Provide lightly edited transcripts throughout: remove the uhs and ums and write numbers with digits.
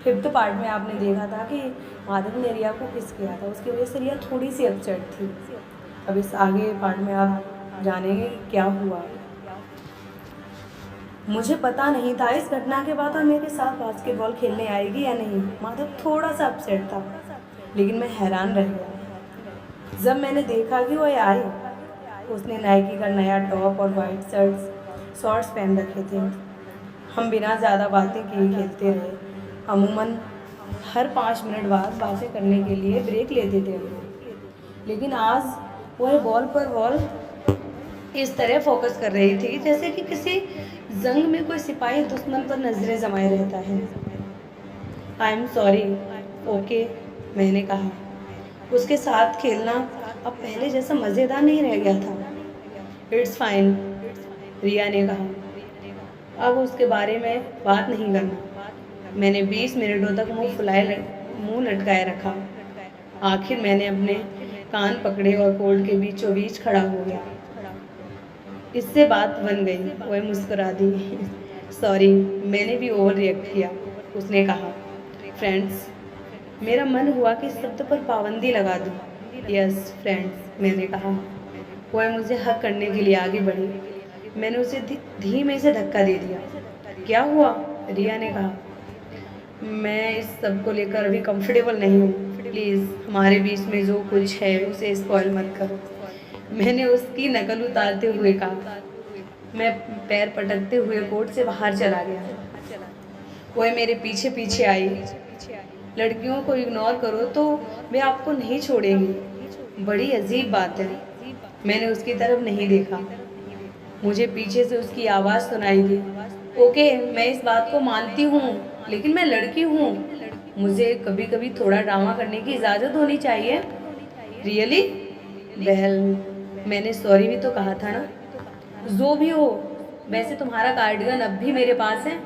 Fifth part में आपने देखा था कि माधव ने रिया को किस किया था, उसकी वजह से रिया थोड़ी सी अपसेट थी। अब इस आगे पार्ट में आप जानेंगे कि क्या हुआ। मुझे पता नहीं था इस घटना के बाद वो मेरे साथ बास्केटबॉल खेलने आएगी या नहीं। माधव थोड़ा सा अपसेट था, लेकिन मैं हैरान रह गया जब मैंने देखा कि वो आई। उसने नाइकी का नया टॉप और वाइट शॉर्ट्स पहन रखे थे। हम बिना ज़्यादा बातें किए खेलते रहे। अमूमन हर 5 मिनट बाद बातें करने के लिए ब्रेक लेते थे, लेकिन आज वह बॉल इस तरह फोकस कर रही थी जैसे कि किसी जंग में कोई सिपाही दुश्मन पर नजरें जमाए रहता है। आई एम सॉरी, ओके, मैंने कहा। उसके साथ खेलना अब पहले जैसा मज़ेदार नहीं रह गया था। इट्स फाइन, रिया ने कहा। अब उसके बारे में बात नहीं करना। मैंने 20 मिनटों तक मुंह लटकाए रखा। आखिर मैंने अपने कान पकड़े और कोर्ट के बीचों बीच खड़ा हो गया। इससे बात बन गई, वह मुस्कुरा दी। सॉरी, मैंने भी ओवर रिएक्ट किया, उसने कहा। फ्रेंड्स, मेरा मन हुआ कि शब्द पर पाबंदी लगा दूं। यस फ्रेंड्स, मैंने कहा। वह मुझे हक करने के लिए आगे बढ़ी। मैंने उसे धीमे से धक्का दे दिया। क्या हुआ? रिया ने कहा। मैं इस सब को लेकर अभी कंफर्टेबल नहीं हूँ। प्लीज़ हमारे बीच में जो कुछ है उसे स्पॉइल मत करो, मैंने उसकी नकल उतारते हुए कहा। मैं पैर पटकते हुए कोर्ट से बाहर चला गया। वह मेरे पीछे पीछे आई। लड़कियों को इग्नोर करो तो वे आपको नहीं छोड़ेंगी। बड़ी अजीब बात है। मैंने उसकी तरफ नहीं देखा। मुझे पीछे से उसकी आवाज़ सुनाई दी। ओके, मैं इस बात को मानती हूँ, लेकिन मैं लड़की हूँ। मुझे कभी कभी थोड़ा ड्रामा करने की इजाज़त होनी चाहिए। रियली? वेल, मैंने सॉरी भी तो कहा था ना। जो भी हो, वैसे तुम्हारा कार्डिगन अब भी मेरे पास है।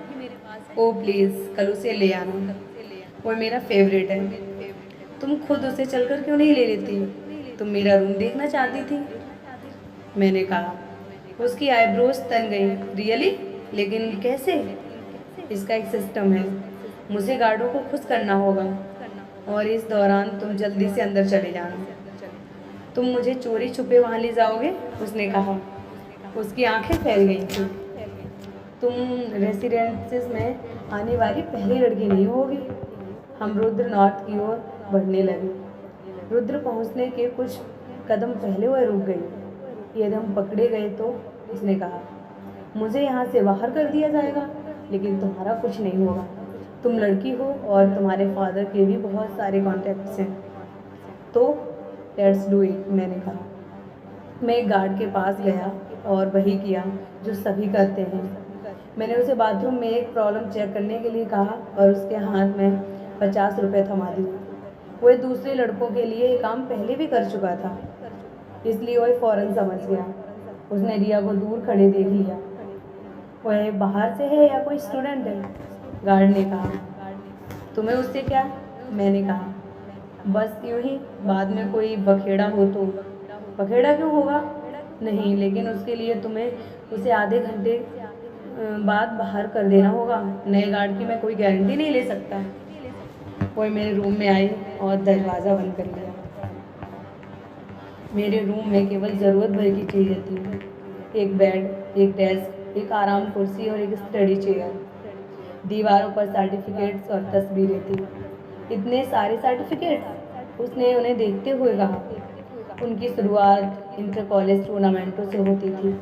ओ प्लीज़, कल उसे ले आना, वो मेरा फेवरेट है। तुम खुद उसे चलकर क्यों नहीं ले लेती? तुम मेरा रूम देखना चाहती थी, मैंने कहा। उसकी आईब्रोज तन गई। रियली? लेकिन कैसे? इसका एक सिस्टम है। मुझे गार्डों को खुश करना होगा और इस दौरान तुम जल्दी से अंदर चले जाना। तुम मुझे चोरी छुपे वहाँ ले जाओगे, उसने कहा। उसकी आंखें फैल गई थी। तुम रेसिडेंसेस में आने वाली पहली लड़की नहीं होगी। हम रुद्र नॉर्थ की ओर बढ़ने लगे। रुद्र पहुंचने के कुछ कदम पहले वह रुक गई। यदि हम पकड़े गए तो, उसने कहा, मुझे यहाँ से बाहर कर दिया जाएगा, लेकिन तुम्हारा कुछ नहीं होगा। तुम लड़की हो और तुम्हारे फादर के भी बहुत सारे कॉन्टैक्ट्स हैं। तो लेट्स डू इट, मैंने कहा। मैं एक गार्ड के पास गया और वही किया जो सभी करते हैं। मैंने उसे बाथरूम में एक प्रॉब्लम चेक करने के लिए कहा और उसके हाथ में 50 रुपये थमा दिए। वह दूसरे लड़कों के लिए ये काम पहले भी कर चुका था, इसलिए वह फ़ौरन समझ गया। उसने रिया को दूर खड़े देख लिया। वह बाहर से है या कोई स्टूडेंट है? गार्ड ने कहा। तुम्हें उससे क्या? मैंने कहा। बस यूँ ही, बाद में कोई बखेड़ा हो तो। बखेड़ा क्यों होगा? नहीं, लेकिन उसके लिए तुम्हें उसे आधे घंटे बाद बाहर कर देना होगा। नए गार्ड की मैं कोई गारंटी नहीं ले सकता। वह मेरे रूम में आई और दरवाज़ा बंद कर लिया। मेरे रूम में केवल ज़रूरत भर की चीज़ें थी। एक बेड, एक डेस्क, एक आराम कुर्सी और एक स्टडी चेयर। दीवारों पर सर्टिफिकेट्स और तस्वीरें थी। इतने सारे सर्टिफिकेट्स, उसने उन्हें देखते हुए कहा। उनकी शुरुआत इंटर कॉलेज टूर्नामेंटों से होती थी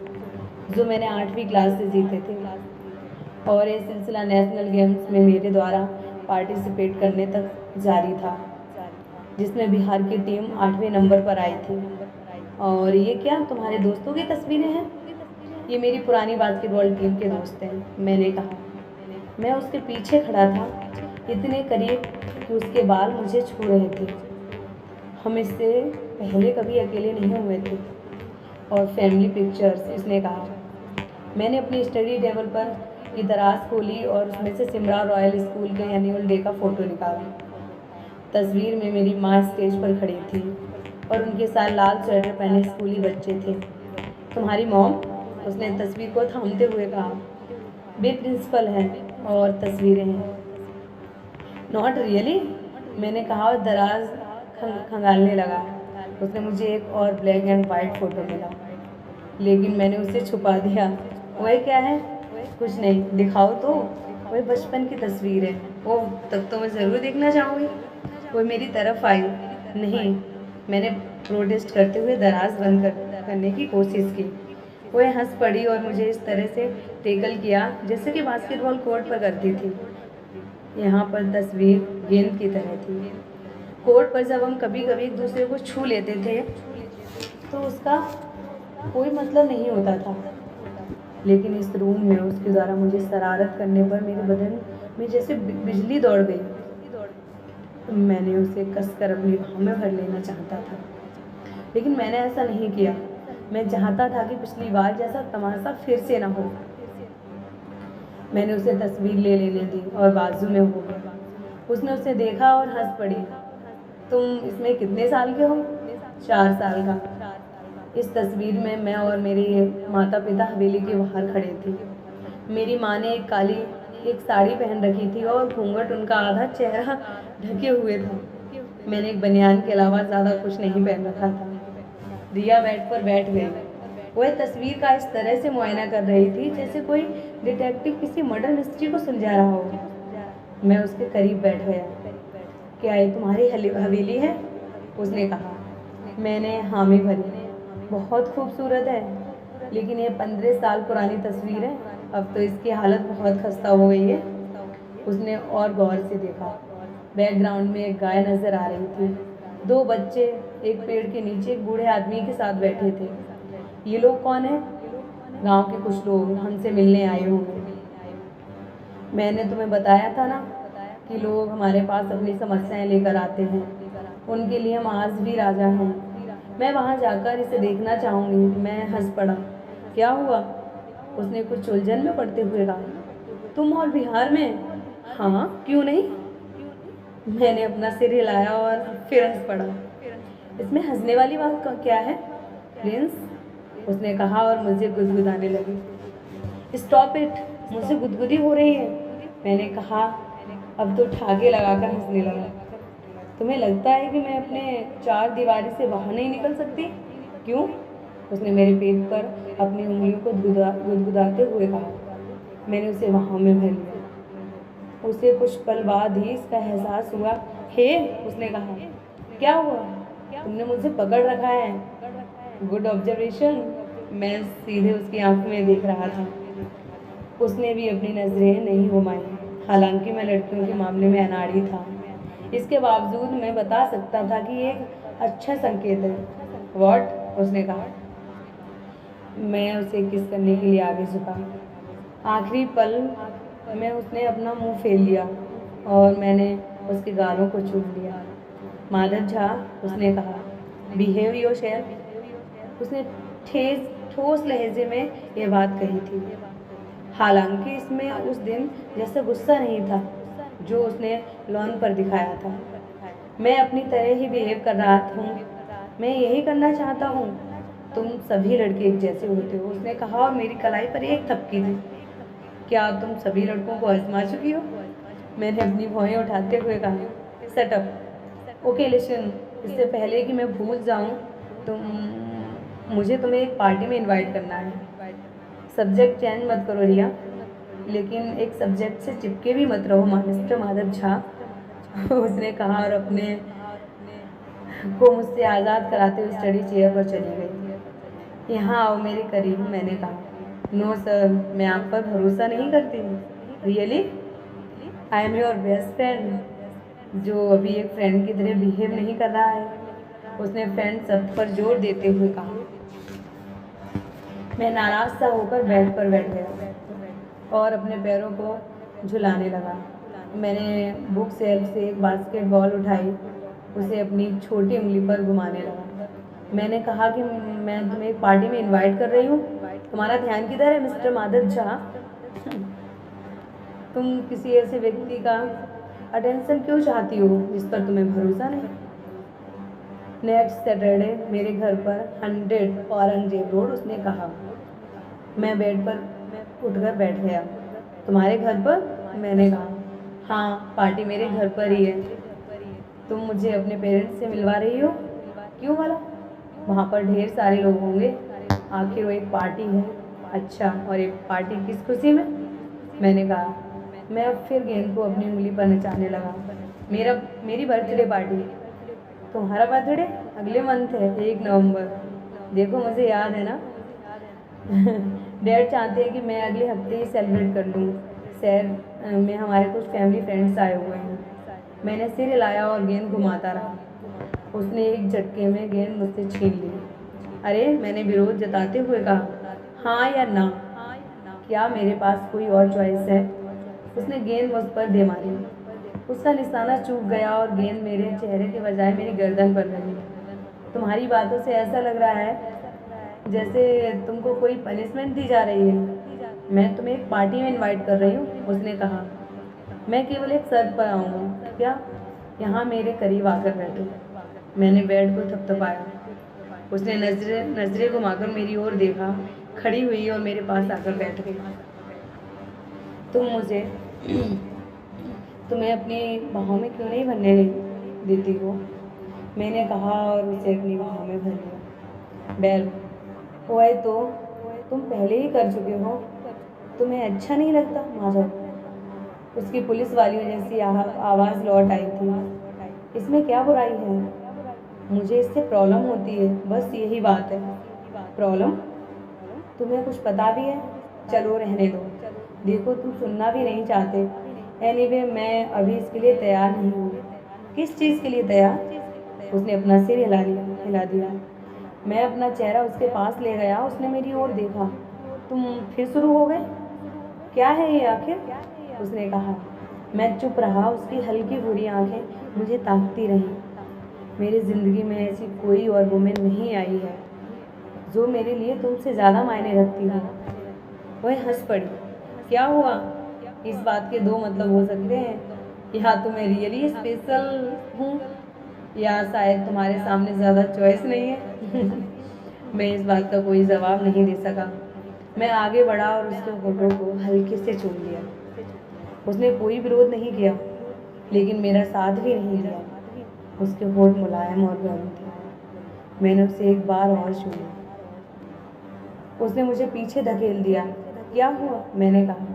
जो मैंने 8वीं क्लास से जीते थे, और ये सिलसिला नेशनल गेम्स में मेरे द्वारा पार्टिसिपेट करने तक जारी था, जिसमें बिहार की टीम 8वें नंबर पर आई थी। और ये क्या, तुम्हारे दोस्तों की तस्वीरें हैं? ये मेरी पुरानी बास्केटबॉल टीम के दोस्त हैं, मैंने कहा। मैं उसके पीछे खड़ा था, इतने करीब कि उसके बाल मुझे छू रहे थे। हम इससे पहले कभी अकेले नहीं हुए थे। और फैमिली पिक्चर्स, इसने कहा। मैंने अपनी स्टडी टेबल पर की दराज खोली और उसमें से सिमरा रॉयल स्कूल के एनुअल डे का फ़ोटो निकाला। तस्वीर में मेरी माँ स्टेज पर खड़ी थी और उनके साथ लाल स्वेटर पहने स्कूली बच्चे थे। तुम्हारी मॉम? उसने तस्वीर को थामते हुए कहा। वे प्रिंसिपल हैं और तस्वीरें हैं। नॉट रियली, मैंने कहा और दराज खंगालने लगा। उसने मुझे एक और ब्लैक एंड वाइट फ़ोटो मिला, लेकिन मैंने उसे छुपा दिया। वह क्या है? कुछ नहीं, दिखाओ तो। वह बचपन की तस्वीर है। ओह, तब तो मैं ज़रूर देखना चाहूँगी। वो मेरी तरफ आई। नहीं, मैंने प्रोटेस्ट करते हुए दराज बंद करने की कोशिश की। वह हंस पड़ी और मुझे इस तरह से टेकल किया जैसे कि बास्केटबॉल कोर्ट पर करती थी। यहाँ पर तस्वीर गेंद की तरह थी। कोर्ट पर जब हम कभी कभी एक दूसरे को छू लेते थे तो उसका कोई मतलब नहीं होता था, लेकिन इस रूम में उसके द्वारा मुझे शरारत करने पर मेरे बदन में जैसे बिजली दौड़ गई। मैंने उसे कसकर अपनी बाहों में भर लेना चाहता था, लेकिन मैंने ऐसा नहीं किया। मैं चाहता था कि पिछली बार जैसा तमाशा फिर से ना हो। मैंने उसे तस्वीर ले लेने दी और बाजू में हो गया। उसने उसे देखा और हंस पड़ी। तुम इसमें कितने साल के हो? 4 साल का। इस तस्वीर में मैं और मेरे माता पिता हवेली के बाहर खड़े थे। मेरी माँ ने एक साड़ी पहन रखी थी और घूंघट उनका आधा चेहरा ढके हुए था। मैंने एक बनियान के अलावा ज़्यादा कुछ नहीं पहन रखा था। रिया बेड पर बैठ गई। वह तस्वीर का इस तरह से मुआयना कर रही थी जैसे कोई डिटेक्टिव किसी मर्डर मिस्ट्री को सुलझा रहा हो। मैं उसके करीब बैठ गया। क्या ये तुम्हारी हवेली है? उसने कहा। मैंने हामी भरी। बहुत खूबसूरत है, लेकिन ये 15 साल पुरानी तस्वीर है। अब तो इसकी हालत बहुत खस्ता हो गई है। उसने और गौर से देखा। बैकग्राउंड में एक गाय नजर आ रही थी। 2 बच्चे एक पेड़ के नीचे एक बूढ़े आदमी के साथ बैठे थे। ये लोग कौन हैं? गांव के कुछ लोग हमसे मिलने आए होंगे। मैंने तुम्हें बताया था ना कि लोग हमारे पास अपनी समस्याएं लेकर आते हैं। उनके लिए हम आज भी राजा हैं। मैं वहाँ जाकर इसे देखना चाहूँगी। मैं हंस पड़ा। क्या हुआ? उसने कुछ उलझन में पड़ते हुए कहा। तुम और बिहार में? हाँ, क्यों नहीं? मैंने अपना सिर हिलाया और फिर हंस पड़ा। इसमें हंसने वाली बात क्या है प्रिंस? उसने कहा और मुझे गुदगुदाने लगी। स्टॉप इट, मुझे गुदगुदी हो रही है। मैंने कहा। अब तो ठागे लगाकर हंसने लगा। तुम्हें लगता है कि मैं अपने 4 दीवारी से बाहर नहीं निकल सकती? क्यों? उसने मेरे पेट पर अपनी उंगलियों को गुदगुदाते हुए कहा। मैंने उसे बाहों में भर लिया। उसे कुछ पल बाद ही इसका एहसास हुआ। हे, उसने कहा। क्या हुआ? तुमने मुझे पकड़ रखा है। Good observation. मैं सीधे उसकी आंखों में देख रहा था। उसने भी अपनी नजरें नहीं घुमाई। हालांकि मैं लड़कियों के मामले में अनाड़ी था, इसके बावजूद मैं बता सकता था कि ये एक अच्छा संकेत है। व्हाट? उसने कहा। मैं उसे किस करने के लिए आगे झुका। आखिरी पल में उसने अपना मुंह फेर लिया और मैंने उसके गालों को चूम लिया। माधव झा, उसने कहा। Behave yourself. उसने ठोस लहजे में यह बात कही थी। हालांकि इसमें उस दिन जैसा गुस्सा नहीं था जो उसने लॉन पर दिखाया था। मैं अपनी तरह ही बिहेव कर रहा हूँ। मैं यही करना चाहता हूँ। तुम सभी लड़के एक जैसे होते हो, उसने कहा और मेरी कलाई पर एक थपकी दी। क्या तुम सभी लड़कों को आजमा चुकी हो? मैंने अपनी भौहें उठाते हुए कहा। Set up. ओके लिसन, इससे पहले कि मैं भूल जाऊँ, मुझे तुम्हें एक पार्टी में इनवाइट करना है। सब्जेक्ट चेंज मत करो रिया, लेकिन एक सब्जेक्ट से चिपके भी मत रहो मिस्टर माधव झा। उसने कहा और अपने को मुझसे आज़ाद कराते हुए स्टडी चेयर पर चली गई। यहाँ आओ मेरे करीब, मैंने कहा। नो सर, मैं आप पर भरोसा नहीं करती। Really? I am your best friend, जो अभी एक फ्रेंड की तरह बिहेव नहीं कर रहा है। उसने फ्रेंड शब्द पर जोर देते हुए कहा। मैं नाराज सा होकर बेड पर बैठ गया और अपने पैरों को झुलाने लगा। मैंने बुक शेल्फ से एक बास्केटबॉल उठाई, उसे अपनी छोटी उंगली पर घुमाने लगा। मैंने कहा कि मैं तुम्हें एक पार्टी में इनवाइट कर रही हूँ। तुम्हारा ध्यान किधर है मिस्टर माधव झा? तुम किसी ऐसे व्यक्ति का अटेंशन क्यों चाहती हो जिस पर तुम्हें भरोसा नहीं? नेक्स्ट सैटरडे मेरे घर पर 100 औरंगजेब रोड, उसने कहा। मैं बेड पर उठकर बैठ गया। तुम्हारे घर पर? मैंने कहा। हाँ, पार्टी मेरे घर पर ही है। तुम मुझे अपने पेरेंट्स से मिलवा रही हो? क्यों भला? वहाँ पर ढेर सारे लोग होंगे, आखिर वो एक पार्टी है। अच्छा, और एक पार्टी किस खुशी में? मैंने कहा। मैं अब फिर गेंद को अपनी उंगली पर नचाने लगा। मेरी बर्थडे पार्टी। तुम्हारा बर्थडे अगले मंथ है, 1 नवंबर। देखो मुझे याद है ना। डैड चाहते हैं कि मैं अगले हफ्ते ही सेलिब्रेट कर लूँ। शहर में हमारे कुछ फैमिली फ्रेंड्स आए हुए हैं। मैंने सिर हिलाया और गेंद घुमाता रहा। उसने एक झटके में गेंद मुझसे छीन ली। अरे, मैंने विरोध जताते हुए कहा, हाँ या ना? क्या मेरे पास कोई और चॉइस है? उसने गेंद मुझ पर दे मारी। उसका निशाना चूक गया और गेंद मेरे चेहरे के बजाय मेरी गर्दन पर लगी। तुम्हारी बातों से ऐसा लग रहा है जैसे तुमको कोई पनिशमेंट दी जा रही है। मैं तुम्हें एक पार्टी में इनवाइट कर रही हूँ, उसने कहा। मैं केवल एक शर्त पर आऊँगा। क्या? यहाँ मेरे करीब आकर बैठो। मैंने बेड को थपथपाया। उसने नजरें घुमाकर मेरी ओर देखा, खड़ी हुई और मेरे पास आकर बैठ गई। तुम्हें अपनी बाहों में क्यों नहीं भरने देती हो? मैंने कहा और उसे अपनी बाहों में भर लिया। बैल हुआ तो तुम पहले ही कर चुके हो। तुम्हें अच्छा नहीं लगता माधव? उसकी पुलिस वालियों जैसी आवाज़ लौट आई थी। इसमें क्या बुराई है? मुझे इससे प्रॉब्लम होती है, बस यही बात है। प्रॉब्लम? तुम्हें कुछ पता भी है? चलो रहने दो। देखो, तुम सुनना भी नहीं चाहते। एनीवे, मैं अभी इसके लिए तैयार नहीं हूँ। किस चीज़ के लिए तैयार? उसने अपना सिर हिला दिया। मैं अपना चेहरा उसके पास ले गया। उसने मेरी ओर देखा। तुम फिर शुरू हो गए? क्या है ये आखिर? उसने कहा। मैं चुप रहा। उसकी हल्की बुरी आंखें मुझे ताकती रहीं। मेरी ज़िंदगी में ऐसी कोई और वुमेन नहीं आई है जो मेरे लिए तुमसे ज़्यादा मायने रखती हो। वह हंस पड़ी। क्या हुआ? इस बात के 2 मतलब हो सकते हैं। या तो मैं रियली स्पेशल हूँ, या शायद तुम्हारे सामने ज़्यादा चॉइस नहीं है। मैं इस बात का कोई जवाब नहीं दे सका। मैं आगे बढ़ा और उसके होठों को हल्के से चूम लिया। उसने कोई विरोध नहीं किया, लेकिन मेरा साथ भी नहीं दिया। उसके होठ मुलायम और गर्म थे। मैंने उसे एक बार और छू लिया। उसने मुझे पीछे धकेल दिया। क्या हुआ? मैंने कहा।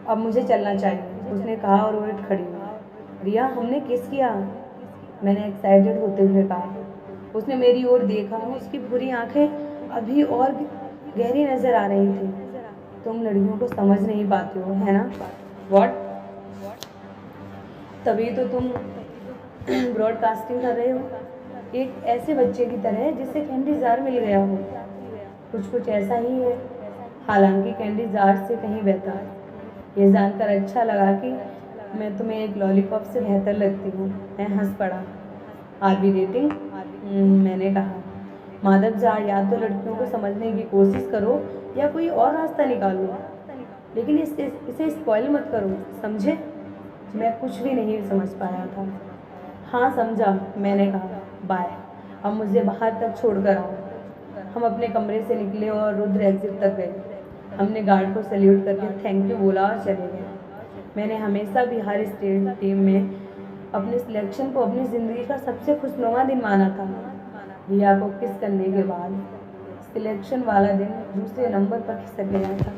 अब मुझे चलना चाहिए, उसने कहा और वो उठ खड़ी हुई। रिया, हमने किस किया? मैंने एक्साइटेड होते हुए कहा। उसने मेरी ओर देखा। उसकी बुरी आंखें अभी और गहरी नजर आ रही थी। तुम लड़कियों को समझ नहीं पाते हो, है ना? व्हाट? तभी तो तुम ब्रॉडकास्टिंग कर रहे हो, एक ऐसे बच्चे की तरह जिसे कैंडी जार मिल गया हो। कुछ ऐसा ही है, हालांकि कैंडी जार से कहीं बेहतर। ये जानकर अच्छा लगा कि मैं तुम्हें एक लॉलीपॉप से बेहतर लगती हूँ। मैं हंस पड़ा। Are we dating? मैंने कहा। माधव जार, या तो लड़कियों को समझने की कोशिश करो या कोई और रास्ता निकालो, लेकिन इसे स्पॉइल मत करो, समझे? मैं कुछ भी नहीं समझ पाया था। हाँ समझा, मैंने कहा। बाय। अब मुझे बाहर तक छोड़ कर आओ। हम अपने कमरे से निकले और रुद्र एग्जिट तक गए। हमने गार्ड को सैल्यूट करके थैंक यू बोला और चले गए। मैंने हमेशा बिहार स्टेट टीम में अपने सिलेक्शन को अपनी ज़िंदगी का सबसे खुशनुमा दिन माना था। रिया को किस करने के बाद सिलेक्शन वाला दिन दूसरे नंबर पर खिसक गया था।